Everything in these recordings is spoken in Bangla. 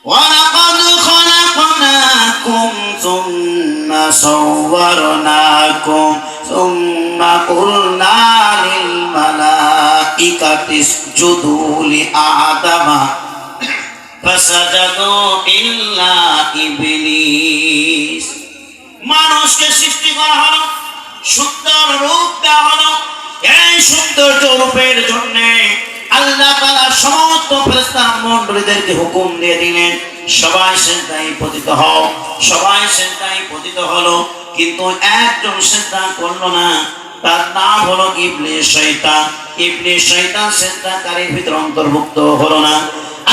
ولقد خلقناكم ثم صورناكم ثم قلنا للملائكة اسجدوا لآدم فسجدوا إلا إبليس। মানুষকে সৃষ্টি করা হলো, সুন্দর রূপ দেওয়া হলো। এই সৌন্দর্য রূপের জন্য আল্লাহ তাআলা সমস্ত ফেরেশতা মণ্ডলীদেরকে হুকুম দিয়ে দিলেন, সবাই সিজদায় পতিত হও। সবাই সিজদায় পতিত হলো, কিন্তু একজন সিজদা করলো না, তার নাম হলো ইবলিস শয়তান। ইবলিস শয়তান সিজদাকারীর ভিতর অন্তর্ভুক্ত হলো না।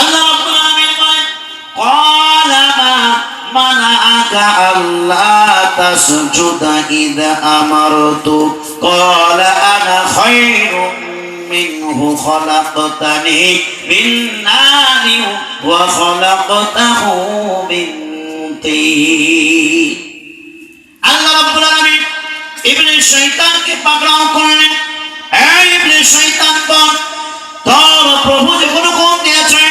আল্লাহ রাব্বুল আলামিন বলেন, ক্বালা মা মানাআকা আল্লা তাসজুদা ইযা আমারতু ক্বালা আনা খায়রুম মিনহু খলাকতানি মিন নারিন ওয়া খলাকতাহু মিন তিন। আল্লাহ রাব্বুল আলামিন ইবলিস শয়তানকে পাকড়াও করলেন। এই ইবলিস শয়তান, তোর প্রভু যখন হুকুম দিয়েছে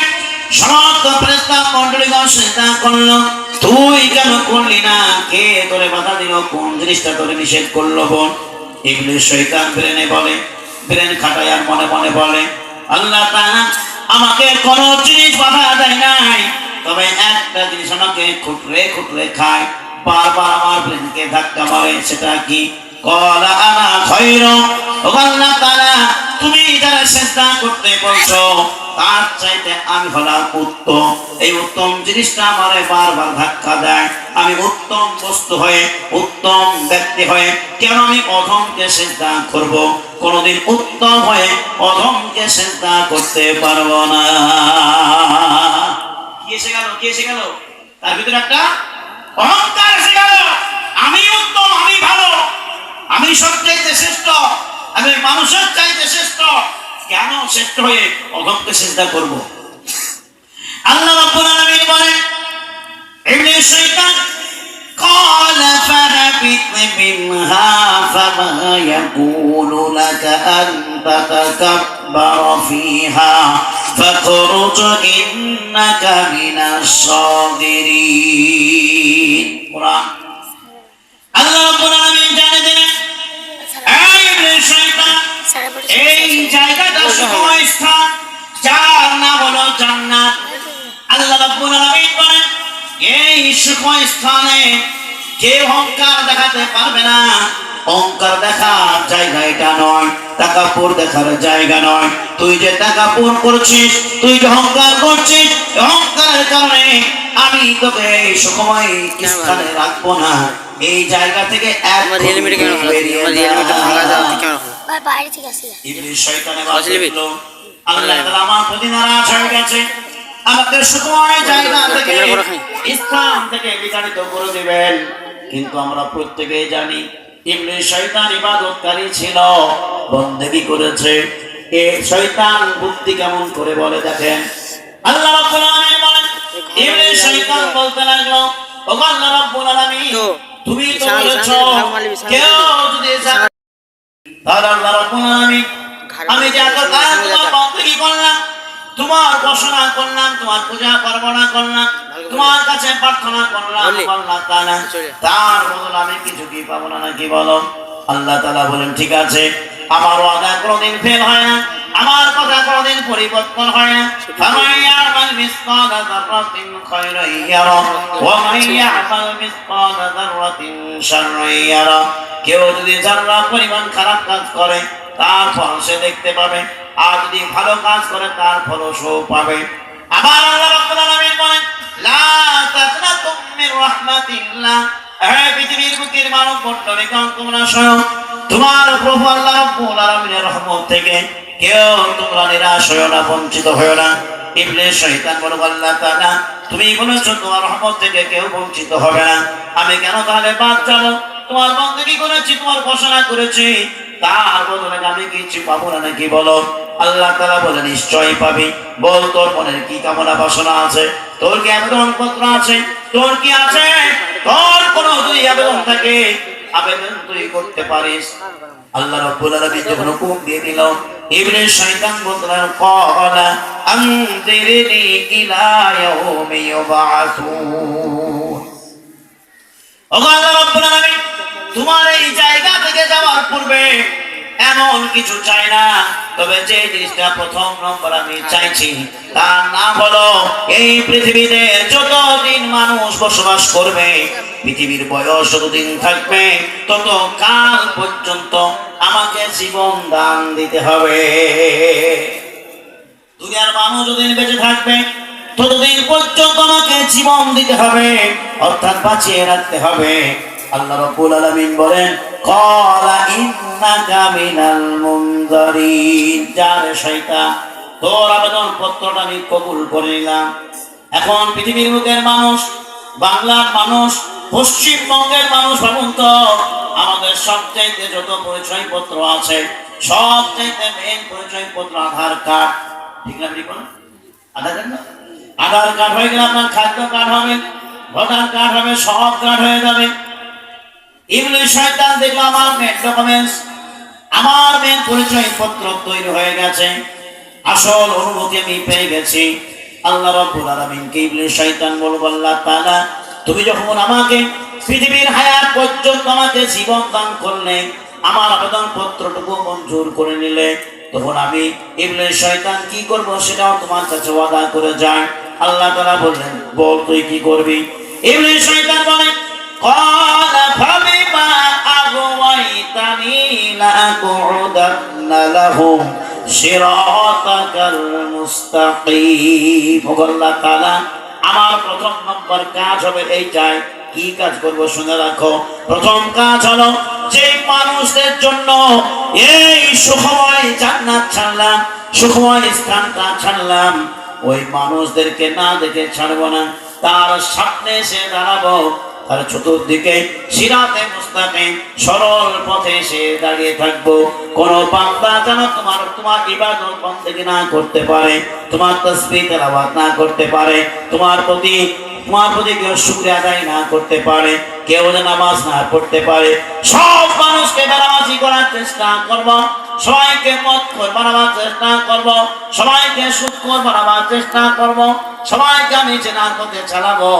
সমস্ত ফেরেশতা মণ্ডলীগণ সিজদা করলো, তুই কেন করলি না? কে তোরে বাধা দিল? কোন জিনিসটা তোরে নিষেধ করলো বল? ইবলিস শয়তান ব্রেন খাটায় আর মনে মনে বলে, আল্লাহ তাআলা আমাকে কোন জিনিস বাধা দেয় নাই, তবে একটা জিনিস আমাকে খুঁটরে খুঁটরে খায়, বারবার আমার ব্রেনকে ধাক্কা মারে। সেটা কি? ক্বালা আনা খায়রুম। ও আল্লাহ তাআলা, তুমি যারা সিজদা করতে বলছো তার চাইতে আমি হলাম উত্তম। এই উত্তম জিনিসটা আমারে বারবার ধাক্কা দেয়। আমি উত্তম বস্তু হয়ে, উত্তম ব্যক্তি হয়ে কেন আমি অধমকে সিজদা করব? কোনদিন উত্তম হয়ে অধমকে সিজদা করতে পারবো না। কি এসে গেল? কি এসে গেল? তার ভিতরে একটা অহংকার এসে গেল। আমি উত্তম, আমি ভালো, আমি সবচাইতে শ্রেষ্ঠ, আমি মানুষের চাইতে শ্রেষ্ঠ। কেন শ্রেষ্ঠ হয়ে অধমকে সিজদা করব? আল্লাহ রাব্বুল আলামিন বলেন, ইবলিস শয়তান قال فاهبط منها فما يكون لك أن تتكبر فيها فاخرج إنك من الصاغرين। قرآن আল্লাহ রাব্বুল আলামিন জানিয়ে দিলেন, এই ইবলিস শয়তান, এই জায়গাটা সুখময় স্থান, যার নাম হলো জান্নাত। আল্লাহ রাব্বুল আলামিন বলেন, এই সুখময় স্থানে কেউ অহংকার দেখাতে পারবে না। অহংকার দেখার জায়গা এটা নয়, তাকাব্বুর দেখার জায়গা নয়। তুই যে তাকাব্বুর করছিস, তুই যে অহংকার করছিস, অহংকারের কারণে আমি তোকে এই সুখময় স্থানে রাখবো না। এই জায়গা থেকে ইবলিস শয়তানের বাসা ছিল, আল্লাহ তাআলা আমার প্রতি নারাজ হয়ে গেছে, আমাকে সুখময় জায়গা থেকে, স্থান থেকে বিতাড়িত করে দিবেন। কিন্তু আমরা প্রত্যেকেই জানি ইবলিস শয়তান ইবাদতকারী ছিল, বন্দেগী করেছে। এই শয়তান বুদ্ধি কেমন করে বলে দেখেন। আল্লাহ রাব্বুল আলামিন বলেন, ইবলিস শয়তান বলতে লাগলো, ও আল্লাহ রাব্বুল আলামিন, তুমি তো বলেছো কেউ যদি আল্লাহ রাব্বুল আলামিন, আমি যে এত কাজ তোমার বন্দেগী করলাম, তোমার ঘোষণা করলাম, তোমার পূজা পার্বণ করলাম, তোমার কাছে প্রার্থনা করলাম, আল্লাহ তাআলা তার বদলে আমি কিছু কি পাবো না নাকি বলো? আল্লাহ তাআলা বলেন, ঠিক আছে, আমার ওয়াদা কোনদিন ফেল হয় না, আমার কথা কোনদিন পরিবর্তন হয় না। ফামান ইয়ামাল মিসকালা যাররাতিন খায়রান ইয়ারা ওয়া মান ইয়ামাল মিসকালা যাররাতিন শাররান ইয়ারা। কেউ যদি যারা পরিমাণ খারাপ কাজ করে তার ফল সে দেখতে পাবে, আর যদি ভালো কাজ করে তার ফল সেও পাবে। আবার আল্লাহ রাব্বুল আলামিন বলেন, লা তাকনাতু মির রাহমাতিল্লাহ। হে পৃথিবীর বুকের মানব মণ্ডলীগণ, তোমরা শোনো, তোমার প্রভু আল্লাহ রাব্বুল আলামিনের রহমত থেকে কেউ তোমরা নিরাশ হয়ো না, বঞ্চিত হয়ো না। ইবলিস শয়তান বলল, আল্লাহ তাআলা তুমি বলেছো তোমার রহমত থেকে কেউ বঞ্চিত হবে না, আমি কেন তাহলে বাদ যাব? তোমার বন্দেগী করেছি, তোমার ঘোষণা করেছি, তার বদলে আমি কিছু পাবো না নাকি বলো? আল্লাহ তাআলা বলে, নিশ্চয়ই পাবি। বল, তোর মনের কি কামনা বাসনা আছে? তোর কি আবেদন পত্র আছে? তোর কি আছে? তোর কোনো যদি আবেদন থাকে, আবেদন তুই করতে পারিস। আল্লাহ রাব্বুল আলামিন যখন হুকুম দিয়ে দিল, ইবলিস শয়তান বলল, ক্বালা আনজিরনি ইলা ইয়াউমি ইউবআসুন। ও আল্লাহ রাব্বুল আলামিন, তোমার এই জায়গা থেকে যাওয়ার পূর্বে এমন কিছু চাই না, তবে যে জিনিসটা প্রথম নম্বর আমি চাইছি তার নাম হলো এই পৃথিবীতে যতদিন মানুষ বসবাস করবে, পৃথিবীর বয়স যতদিন থাকবে তত কাল পর্যন্ত আমাকে জীবন দান দিতে হবে। দুনিয়ার মানুষ যতদিন বেঁচে থাকবে ততদিন পর্যন্ত আমাকে জীবন দিতে হবে, অর্থাৎ বাঁচিয়ে রাখতে হবে। আল্লাহ রাব্বুল আলামিন বলেন, ক্বালা ইন্নাকা মিনাল মুনজারিন। যারে শয়তান, তোর আবেদন পত্রটা আমি কবুল করে নিলাম। এখন পৃথিবীর বুকের মানুষ, বাংলার মানুষ, পশ্চিমবঙ্গের মানুষ, ভাবুন তো, আমাদের সবচাইতে যত পরিচয়পত্র আছে, সবচাইতে মেন পরিচয়পত্র আধার কার্ড। ঠিক না? ঠিক না? আধার কার্ড না? আধার কার্ড হয়ে গেলে আপনার খাদ্য কার্ড হবে, ভোটার কার্ড হবে, সব কার্ড হয়ে যাবে। ইবলিস শয়তান দেখলো আমার মেন ডকুমেন্টস, আমার মেন পরিচয়পত্র তৈরি হয়ে গেছে, আসল অনুভূতি আমি পেয়ে গেছি। আল্লাহ রাব্বুল আলামিনকে ইবলিস শয়তান বলল, আল্লাহ তাআলা, তুমি যখন আমাকে পৃথিবীর হায়াত পর্যন্ত আমাকে জীবন দান করলে, আমার আবেদন পত্রটুকু মঞ্জুর করে নিলে, তখন আমি ইবলিস শয়তান কি করব সেটাও তোমার কাছে ওয়াদা করে যায়। আল্লাহ তাআলা বললেন, বল তুই কি করবি? ইবলিস শয়তান বলে, ক্বালা ফাবিমা আগওয়াইতানি লাআকুদান্না লাহুম সিরাতাকাল মুস্তাকিম। আল্লাহ তাআলা, আমার প্রথম নম্বর কাজ হবে এইটাই। কি কাজ করব শুনে রাখো। প্রথম কাজ হলো, যে মানুষদের জন্য এই সুখময় জান্নাত ছাড়লাম, সুখময় স্থানটা ছাড়লাম, ওই মানুষদেরকে না দেখে ছাড়বো না, তার সামনে এসে দাঁড়াবো, তার চতুর্দিকে সিরাতে মুস্তাকিম সরল পথে এসে দাঁড়িয়ে থাকবো। কোন বান্দা যেন তোমার ইবাদত বন্দেগী না করতে পারে, তোমার তাসবিহ তেলাওয়াত না করতে পারে, তোমার প্রতি কেউ শুকরিয়া আদায় না করতে পারে, কেউ নামাজ না পড়তে পারে। সব মানুষকে বেনামাজি করার চেষ্টা করব, সবাইকে মদখোর বানাবার চেষ্টা করব, সবাইকে সুদখোর বানাবার চেষ্টা করব, সবাইকে আমি জেনার পথে চালাবো।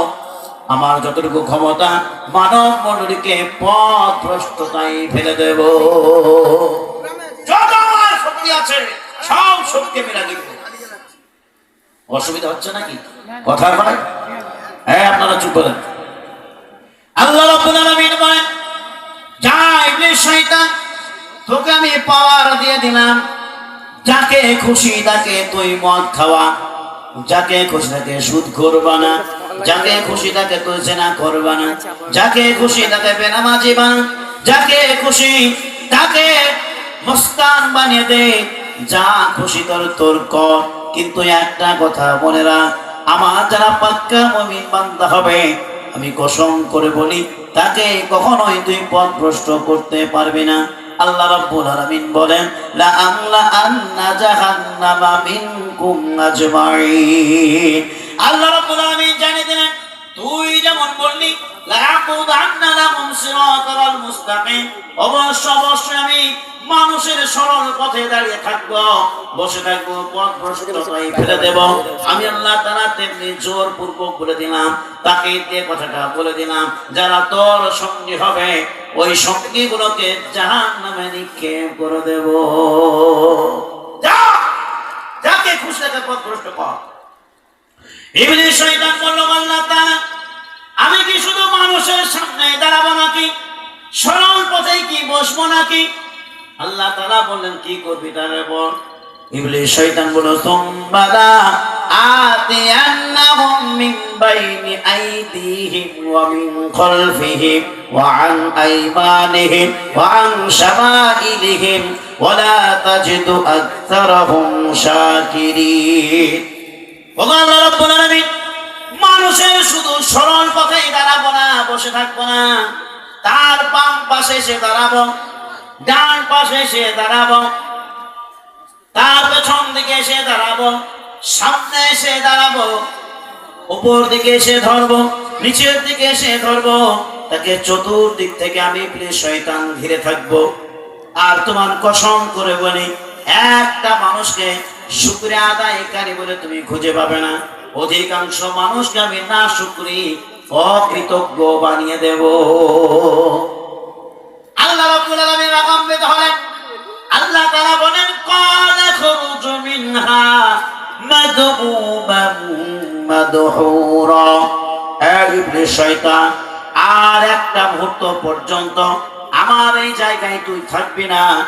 আমার যতটুকু ক্ষমতা, মানব মণ্ডলীকে পথ ভ্রষ্টতায় ফেলে দেব। যত আমার শক্তি আছে সব শক্তি আমি লাগিয়ে দেব। অসুবিধা হচ্ছে নাকি কথার ভাই? হ্যাঁ, আপনারা চুপ করেন। আল্লাহ রাব্বুল আলামিন বলেন, যা ইবলিস শয়তান, তোকে আমি পাওয়ার দিয়ে দিলাম, যাকে খুশি তাকে তুই মদ খাওয়া, যাকে খুশি তাকে সুদ করবা না, যাকে খুশি তাকে তুই জেনা করবা না, যাকে খুশি তাকে বেনামাজি বানা, যাকে খুশি তাকে মস্তান বানিয়ে দে, যা খুশি তোর কর। কিন্তু একটা কথা মনে রাখ, আমার যারা পাক্কা মুমিন বান্দা হবে, আমি কসম করে বলি, তাকে কখনোই তুই পথভ্রষ্ট করতে পারবি না। আল্লাহ রাব্বুল আলামিন বলেন, লা আমলা আন্না জাহান্নামা মিনকুম আজমাইন। আল্লাহ রাব্বুল আলামিন জানিয়ে দিলেন, তুই যেমন বললি লা আকুদান্না লাহুম সিরাতাল মুস্তাকিম, অবশ্যই আমি মানুষের সরল পথে দাঁড়িয়ে থাকবো, বসে থাকবো, পথ ভ্রষ্টতায় ফেলে দেব। আমি আল্লাহ তাআলা তেমনি জোর পূর্বক বলে দিলাম, তাকে দিয়ে কথাটা বলে দিলাম, যারা তোর সঙ্গী হবে ওই সঙ্গীগুলোকে জাহান্নামে নিক্ষেপ করে দেব। যাকে খুশি তাকে পথ ভ্রষ্ট কর। ইবলিস শয়তান বলল, আল্লাহ তাআলা, আমি কি শুধু মানুষের সামনে দাঁড়াবো নাকি, সরল পথে কি বসবো নাকি? আল্লাহ তাআলা বললেন, কি করবি তাহলে বল। ইবলিস শয়তান বলল, সুম্মালা আতিয়ান্নাহুম মিন বাইনি আইদিহিম ওয়া মিন খালফিহিম ওয়া আন আইমানিহিম ওয়া আন শামাইলিহিম ওয়া লা তাজিদু আকতারাহুম শাকিরিন। আল্লাহ রাব্বুল আলামিন, মানুষের শুধু সরল পথেই দাঁড়াবো না, বসে থাকবো না, তার বাম পাশে এসে দাঁড়াবো, ডান পাশে এসে দাঁড়াবো, তার পেছন দিকে এসে দাঁড়াবো, সামনে এসে দাঁড়াবো, উপর দিকে এসে ধরবো, নিচের দিকে এসে ধরবো, তাকে চতুর্দিক থেকে আমি ইবলিস শয়তান ঘিরে থাকবো। আর তোমার কসম করে বলি, একটা মানুষকে শুকরিয়া আদায়কারী বলে তুমি খুঁজে পাবে না। অধিকাংশ মানুষকে আমি না শুকরি অকৃতজ্ঞ বানিয়ে দেব। আল্লাহ রাব্বুল আলামিন রাগান্বিত হলেন। আল্লাহ তাআলা বলেন ক্বালা খুরুজ মিনহা মাদহুমান মাদহুরা। এই ইবলিস শয়তান, আর একটা মুহূর্ত পর্যন্ত আমার এই জায়গায় তুই থাকবি না।